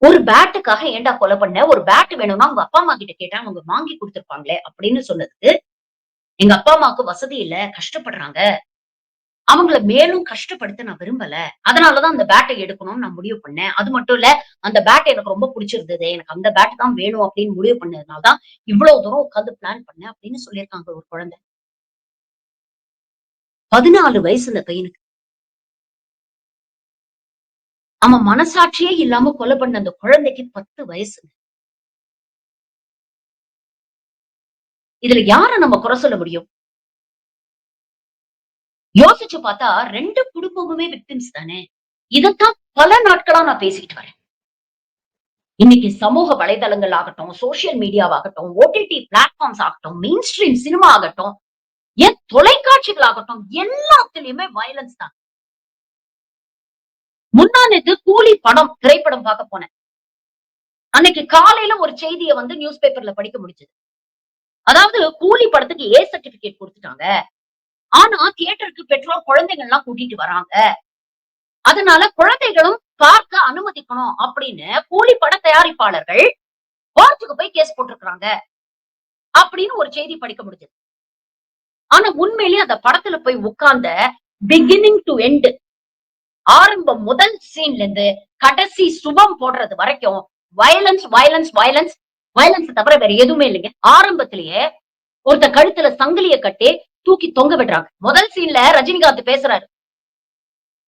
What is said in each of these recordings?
ஒரு பேட்டுக்காக ஏன்டா கொலை பண்ண? ஒரு பேட் வேணும்னா உங்க அப்பா, அம்மா கிட்ட கேட்டா அவங்க வாங்கி குடுத்துருப்பாங்களே அப்படின்னு சொன்னதுக்கு, எங்க அப்பா, அம்மாவுக்கு வசதி இல்ல, கஷ்டப்படுறாங்க. அவங்கள மேலும் கஷ்டப்படுத்த நான் விரும்பல. அதனால தான் அந்த பேட்ட எடுக்கணும்னு நான் முடிவு பண்ணேன். அது மட்டும் இல்ல, அந்த பேட் எனக்கு ரொம்ப புடிச்சிருந்தது. எனக்கு அந்த பேட் தான் வேணும் அப்படின்னு முடிவு பண்ணதுனால தான், இவ்வளவு தூரம் உட்கார்ந்து பிளான் பண்ணேன் அப்படின்னு சொல்லியிருக்காங்க ஒரு குழந்தை. 14 வயசு அந்த பையனுக்கு. அவன் மனசாட்சியே இல்லாம கொலை பண்ண அந்த குழந்தைக்கு 10 வயசு. இதுல யார நம்ம குறை சொல்ல முடியும்? யோசிச்சு பார்த்தா 2 குடும்பமுமே விக்டிம்ஸ் தானே! இதத்தான் பல நாட்களா நான் பேசிக்கிட்டு வரேன். இன்னைக்கு சமூக வலைதளங்கள் ஆகட்டும், சோசியல் மீடியாவாகட்டும், ஓடிடி பிளாட்ஃபார்ம்ஸ் ஆகட்டும், மெயின் ஸ்ட்ரீம் சினிமா ஆகட்டும், ஏன் தொலைக்காட்சிகள் ஆகட்டும், எல்லாத்துலயுமே வயலன்ஸ் தான். முந்தா நேத்து கூலி படம், திரைப்படம் பார்க்க போனேன். அன்னைக்கு காலையில ஒரு செய்திய வந்து நியூஸ் பேப்பர்ல படிக்க முடிஞ்சது. அதாவது கூலி படத்துக்கு ஏ சர்டிபிகேட் குடுத்துட்டாங்க. ஆனா தியேட்டருக்கு பெற்றோர் குழந்தைகள்லாம் கூட்டிட்டு வராங்க. அதனால குழந்தைகளும் பார்க்க அனுமதிக்கணும் அப்படின்னு கூலி பட தயாரிப்பாளர்கள் கோர்ட்டுக்கு போய் கேஸ் போட்டிருக்காங்க. அப்படின்னு ஒரு செய்தி படிக்க முடிஞ்சது. ஆனா உண்மையிலேயே அந்த படத்துல போய் உட்கார்ந்த பிகினிங் டு எண்ட் ஆரம்பம் முதல் சீன்ல இருந்து கடைசி சுபம் போடுறது வரைக்கும் வயலன்ஸ், வயலன்ஸ், வயலன்ஸ், வயலன்ஸ் தவிர வேற எதுவுமே இல்லைங்க. ஆரம்பத்திலேயே ஒருத்தன் கழுத்துல சங்கிலிய கட்டி தூக்கி தொங்க விடுறாங்க. முதல் சீன்ல ரஜினிகாந்த் பேசுறாரு.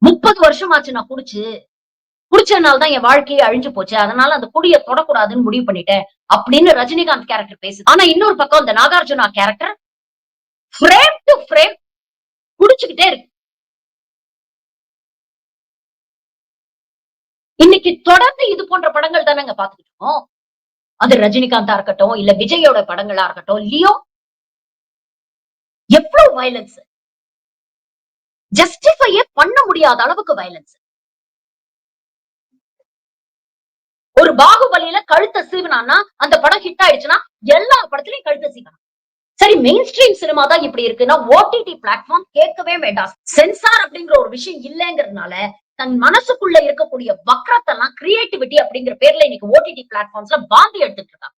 30 வருஷம் ஆச்சு நான் குடிச்சு. குடிச்சதுனால தான் என் வாழ்க்கையே அழிஞ்சு போச்சு. அதனால அந்த குடிய தொடக்கூடாதுன்னு முடிவு பண்ணிட்டேன். அப்படின்னு ரஜினிகாந்த் கேரக்டர் பேசுது. ஆனா இன்னொரு பக்கம் இந்த Nagarjuna character frame to frame குடிச்சுக்கிட்டே இருக்கு. இன்னைக்கு தொடர்ந்து இது போன்ற படங்கள் தானங்க பாத்துக்கிட்டு இருக்கோம். அது ரஜினிகாந்தா இருக்கட்டும், இல்ல விஜயோட படங்களா இருக்கட்டும், லியோ எவ்வளவு வயலன்ஸ். ஜஸ்டிஃபையே பண்ண முடியாத அளவுக்கு வயலன்ஸ். ஒரு பாகுபலியில கழுத்த சீவுனான்னா, அந்த படம் ஹிட் ஆயிடுச்சுன்னா, எல்லா படத்திலயும் கழுத்த சீவலாம். சரி மெயின் ஸ்ட்ரீம் சினிமா தான் இப்படி இருக்குன்னா, ஓடிடி பிளாட்ஃபார்ம் கேட்கவே வேண்டாம். சென்சார் அப்படிங்கிற ஒரு விஷயம் இல்லங்கிறதுனால, தன் மனசுக்குள்ள இருக்கக்கூடிய வக்ரத்தெல்லாம் கிரியேட்டிவிட்டி அப்படிங்கிற பேர்ல இன்னைக்கு ஓடிடி பிளாட்ஃபார்ம்ஸ்ல வாந்தி எடுத்துட்டு இருக்காங்க.